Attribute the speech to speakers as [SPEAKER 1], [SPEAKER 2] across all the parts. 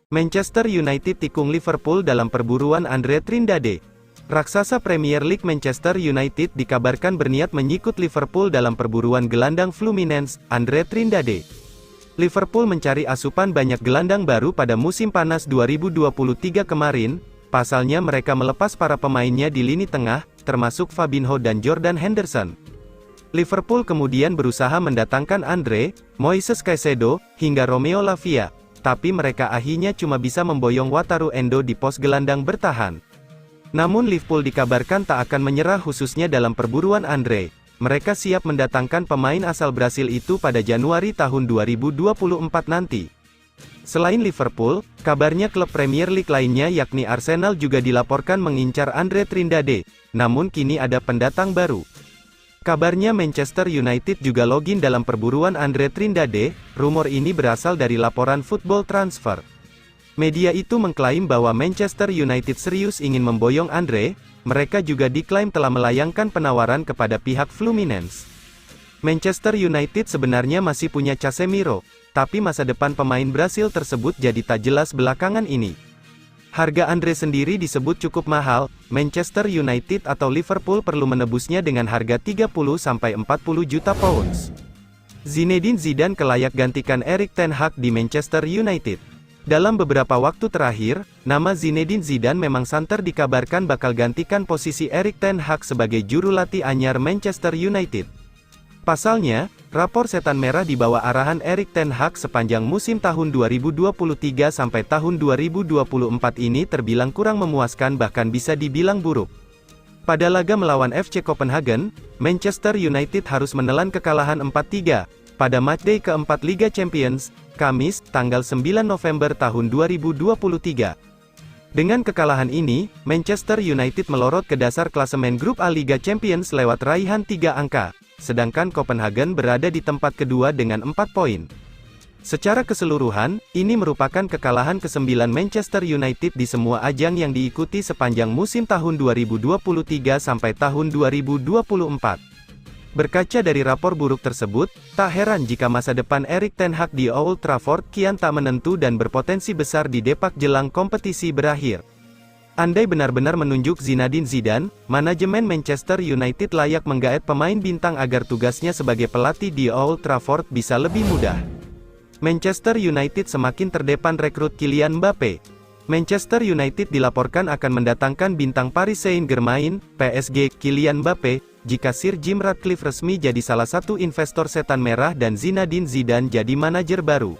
[SPEAKER 1] Manchester United tikung Liverpool dalam perburuan Andre Trindade. Raksasa Premier League Manchester United dikabarkan berniat menyikut Liverpool dalam perburuan gelandang Fluminense, Andre Trindade. Liverpool mencari asupan banyak gelandang baru pada musim panas 2023 kemarin, pasalnya mereka melepas para pemainnya di lini tengah, termasuk Fabinho dan Jordan Henderson. Liverpool kemudian berusaha mendatangkan Andre, Moises Caicedo, hingga Romeo Lavia, tapi mereka akhirnya cuma bisa memboyong Wataru Endo di pos gelandang bertahan. Namun Liverpool dikabarkan tak akan menyerah khususnya dalam perburuan Andre. Mereka siap mendatangkan pemain asal Brasil itu pada Januari tahun 2024 nanti. Selain Liverpool, kabarnya klub Premier League lainnya yakni Arsenal juga dilaporkan mengincar Andre Trindade, namun kini ada pendatang baru. Kabarnya Manchester United juga login dalam perburuan Andre Trindade. Rumor ini berasal dari laporan Football Transfer. Media itu mengklaim bahwa Manchester United serius ingin memboyong Andre. Mereka juga diklaim telah melayangkan penawaran kepada pihak Fluminense. Manchester United sebenarnya masih punya Casemiro, tapi masa depan pemain Brasil tersebut jadi tak jelas belakangan ini. Harga Andre sendiri disebut cukup mahal. Manchester United atau Liverpool perlu menebusnya dengan harga 30-40 juta pounds. Zinedine Zidane kelayak gantikan Erik ten Hag di Manchester United. Dalam beberapa waktu terakhir, nama Zinedine Zidane memang santer dikabarkan bakal gantikan posisi Erik ten Hag sebagai juru latih anyar Manchester United. Pasalnya, rapor setan merah di bawah arahan Erik ten Hag sepanjang musim tahun 2023 sampai tahun 2024 ini terbilang kurang memuaskan, bahkan bisa dibilang buruk. Pada laga melawan FC Copenhagen, Manchester United harus menelan kekalahan 4-3, pada matchday keempat Liga Champions, Kamis, tanggal 9 November tahun 2023. Dengan kekalahan ini, Manchester United melorot ke dasar klasemen grup A Liga Champions lewat raihan 3 angka. Sedangkan Copenhagen berada di tempat kedua dengan 4 poin. Secara keseluruhan, ini merupakan kekalahan ke-9 Manchester United di semua ajang yang diikuti sepanjang musim tahun 2023 sampai tahun 2024. Berkaca dari rapor buruk tersebut, tak heran jika masa depan Erik ten Hag di Old Trafford kian tak menentu dan berpotensi besar di depak jelang kompetisi berakhir. Andai benar-benar menunjuk Zinedine Zidane, manajemen Manchester United layak menggaet pemain bintang agar tugasnya sebagai pelatih di Old Trafford bisa lebih mudah. Manchester United semakin terdepan rekrut Kylian Mbappe. Manchester United dilaporkan akan mendatangkan bintang Paris Saint-Germain, PSG, Kylian Mbappe, jika Sir Jim Ratcliffe resmi jadi salah satu investor setan merah dan Zinedine Zidane jadi manajer baru.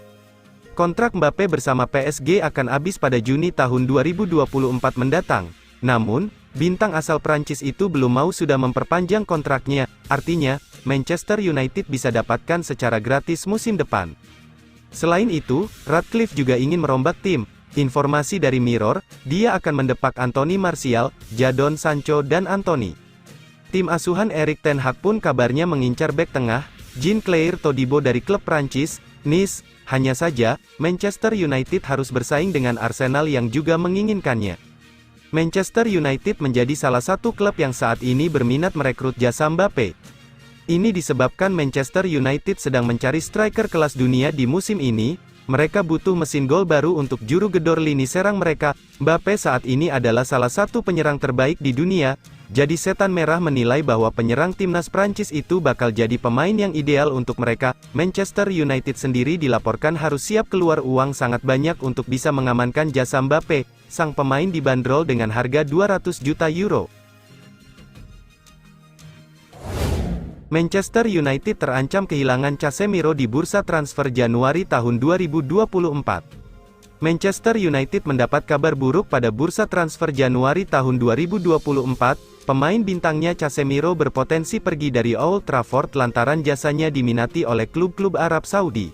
[SPEAKER 1] Kontrak Mbappe bersama PSG akan habis pada Juni tahun 2024 mendatang. Namun, bintang asal Prancis itu belum mau sudah memperpanjang kontraknya, artinya, Manchester United bisa dapatkan secara gratis musim depan. Selain itu, Ratcliffe juga ingin merombak tim. Informasi dari Mirror, dia akan mendepak Anthony Martial, Jadon Sancho dan Anthony. Tim asuhan Erik ten Hag pun kabarnya mengincar bek tengah, Jean-Claire Todibo dari klub Prancis, Nice. Hanya saja, Manchester United harus bersaing dengan Arsenal yang juga menginginkannya. Manchester United menjadi salah satu klub yang saat ini berminat merekrut jasa Mbappe. Ini disebabkan Manchester United sedang mencari striker kelas dunia di musim ini. Mereka butuh mesin gol baru untuk juru gedor lini serang mereka. Mbappe saat ini adalah salah satu penyerang terbaik di dunia. Jadi setan merah menilai bahwa penyerang timnas Prancis itu bakal jadi pemain yang ideal untuk mereka. Manchester United sendiri dilaporkan harus siap keluar uang sangat banyak untuk bisa mengamankan jasa Mbappe. Sang pemain dibanderol dengan harga 200 juta euro. Manchester United terancam kehilangan Casemiro di bursa transfer Januari tahun 2024. Manchester United mendapat kabar buruk pada bursa transfer Januari tahun 2024. Pemain bintangnya Casemiro berpotensi pergi dari Old Trafford lantaran jasanya diminati oleh klub-klub Arab Saudi.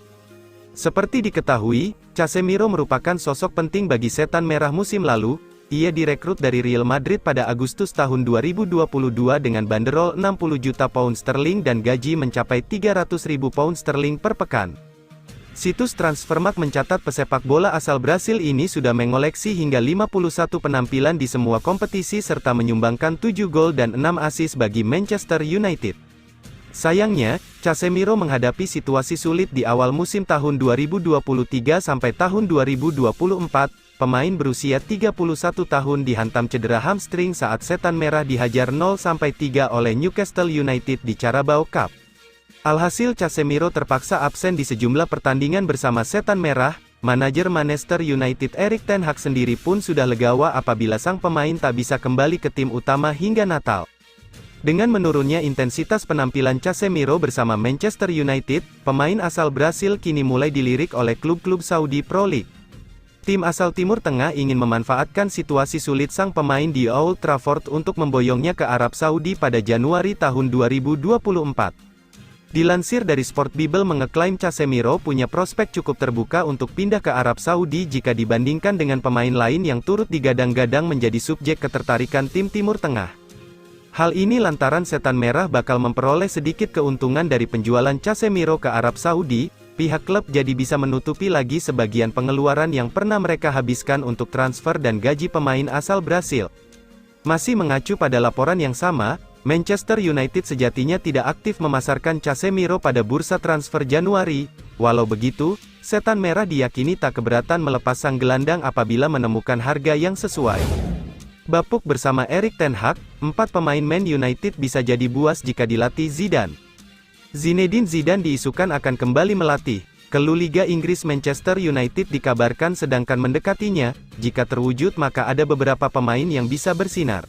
[SPEAKER 1] Seperti diketahui, Casemiro merupakan sosok penting bagi setan merah musim lalu. Ia direkrut dari Real Madrid pada Agustus tahun 2022 dengan banderol 60 juta pound sterling dan gaji mencapai 300.000 pound sterling per pekan. Situs Transfermarkt mencatat pesepak bola asal Brasil ini sudah mengoleksi hingga 51 penampilan di semua kompetisi serta menyumbangkan 7 gol dan 6 assist bagi Manchester United. Sayangnya, Casemiro menghadapi situasi sulit di awal musim tahun 2023 sampai tahun 2024, pemain berusia 31 tahun dihantam cedera hamstring saat Setan Merah dihajar 0-3 oleh Newcastle United di Carabao Cup. Alhasil Casemiro terpaksa absen di sejumlah pertandingan bersama Setan Merah. Manajer Manchester United Erik ten Hag sendiri pun sudah legawa apabila sang pemain tak bisa kembali ke tim utama hingga Natal. Dengan menurunnya intensitas penampilan Casemiro bersama Manchester United, pemain asal Brasil kini mulai dilirik oleh klub-klub Saudi Pro League. Tim asal Timur Tengah ingin memanfaatkan situasi sulit sang pemain di Old Trafford untuk memboyongnya ke Arab Saudi pada Januari tahun 2024. Dilansir dari Sport Bible mengeklaim Casemiro punya prospek cukup terbuka untuk pindah ke Arab Saudi jika dibandingkan dengan pemain lain yang turut digadang-gadang menjadi subjek ketertarikan tim Timur Tengah. Hal ini lantaran Setan Merah bakal memperoleh sedikit keuntungan dari penjualan Casemiro ke Arab Saudi, pihak klub jadi bisa menutupi lagi sebagian pengeluaran yang pernah mereka habiskan untuk transfer dan gaji pemain asal Brasil. Masih mengacu pada laporan yang sama, Manchester United sejatinya tidak aktif memasarkan Casemiro pada bursa transfer Januari. Walau begitu, Setan Merah diyakini tak keberatan melepas sang gelandang apabila menemukan harga yang sesuai. Bapuk bersama Erik ten Hag, 4 pemain Man United bisa jadi buas jika dilatih Zidane. Zinedine Zidane diisukan akan kembali melatih klub Liga Inggris Manchester United dikabarkan sedangkan mendekatinya. Jika terwujud maka ada beberapa pemain yang bisa bersinar.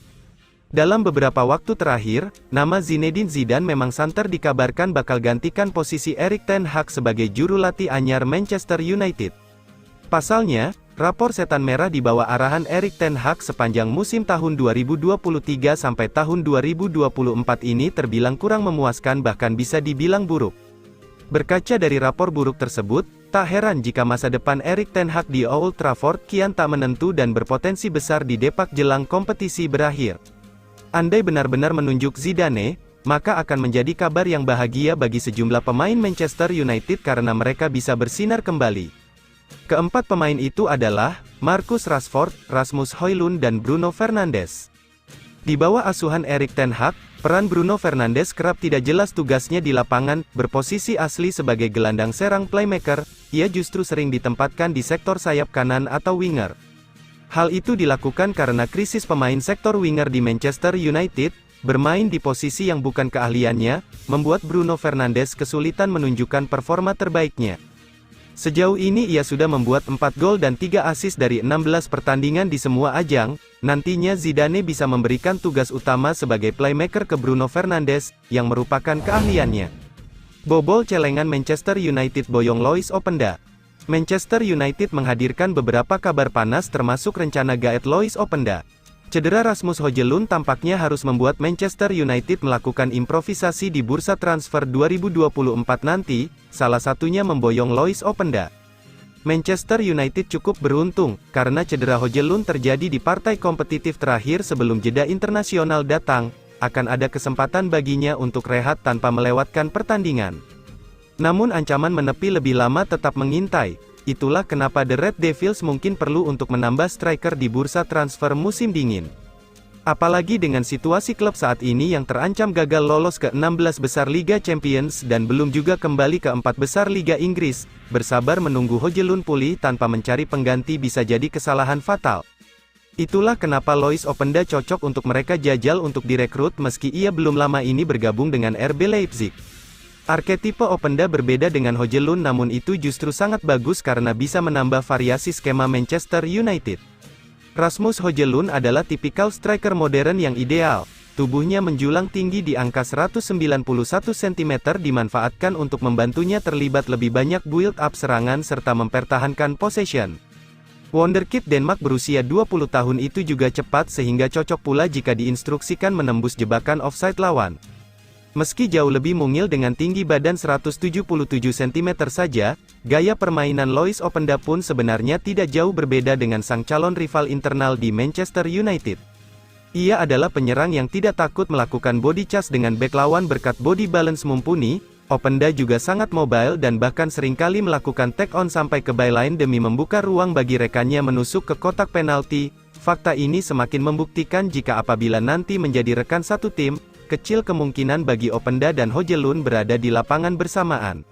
[SPEAKER 1] Dalam beberapa waktu terakhir, nama Zinedine Zidane memang santer dikabarkan bakal gantikan posisi Erik ten Hag sebagai juru latih anyar Manchester United. Pasalnya, rapor Setan Merah di bawah arahan Erik ten Hag sepanjang musim tahun 2023 sampai tahun 2024 ini terbilang kurang memuaskan bahkan bisa dibilang buruk. Berkaca dari rapor buruk tersebut, tak heran jika masa depan Erik ten Hag di Old Trafford kian tak menentu dan berpotensi besar di depak jelang kompetisi berakhir. Andai benar-benar menunjuk Zidane, maka akan menjadi kabar yang bahagia bagi sejumlah pemain Manchester United karena mereka bisa bersinar kembali. Keempat pemain itu adalah Marcus Rashford, Rasmus Højlund dan Bruno Fernandes. Di bawah asuhan Erik ten Hag, peran Bruno Fernandes kerap tidak jelas tugasnya di lapangan, berposisi asli sebagai gelandang serang playmaker, ia justru sering ditempatkan di sektor sayap kanan atau winger. Hal itu dilakukan karena krisis pemain sektor winger di Manchester United, bermain di posisi yang bukan keahliannya, membuat Bruno Fernandes kesulitan menunjukkan performa terbaiknya. Sejauh ini ia sudah membuat 4 gol dan 3 assist dari 16 pertandingan di semua ajang. Nantinya Zidane bisa memberikan tugas utama sebagai playmaker ke Bruno Fernandes, yang merupakan keahliannya. Bobol celengan Manchester United boyong Lois Openda. Manchester United menghadirkan beberapa kabar panas termasuk rencana gaet Lois Openda. Cedera Rasmus Højlund tampaknya harus membuat Manchester United melakukan improvisasi di bursa transfer 2024 nanti, salah satunya memboyong Lois Openda. Manchester United cukup beruntung, karena cedera Højlund terjadi di partai kompetitif terakhir sebelum jeda internasional datang, akan ada kesempatan baginya untuk rehat tanpa melewatkan pertandingan. Namun ancaman menepi lebih lama tetap mengintai. Itulah kenapa The Red Devils mungkin perlu untuk menambah striker di bursa transfer musim dingin. Apalagi dengan situasi klub saat ini yang terancam gagal lolos ke 16 besar Liga Champions dan belum juga kembali ke 4 besar Liga Inggris, bersabar menunggu Højlund pulih tanpa mencari pengganti bisa jadi kesalahan fatal. Itulah kenapa Lois Openda cocok untuk mereka jajal untuk direkrut meski ia belum lama ini bergabung dengan RB Leipzig. Arketipe Openda berbeda dengan Højlund namun itu justru sangat bagus karena bisa menambah variasi skema Manchester United. Rasmus Højlund adalah tipikal striker modern yang ideal. Tubuhnya menjulang tinggi di angka 191 cm dimanfaatkan untuk membantunya terlibat lebih banyak build-up serangan serta mempertahankan possession. Wonderkid Denmark berusia 20 tahun itu juga cepat sehingga cocok pula jika diinstruksikan menembus jebakan offside lawan. Meski jauh lebih mungil dengan tinggi badan 177 cm saja, gaya permainan Lois Openda pun sebenarnya tidak jauh berbeda dengan sang calon rival internal di Manchester United. Ia adalah penyerang yang tidak takut melakukan body charge dengan bek lawan berkat body balance mumpuni. Openda juga sangat mobile dan bahkan seringkali melakukan take on sampai ke byline demi membuka ruang bagi rekannya menusuk ke kotak penalti. Fakta ini semakin membuktikan jika apabila nanti menjadi rekan satu tim, kecil kemungkinan bagi Openda dan Højlund berada di lapangan bersamaan.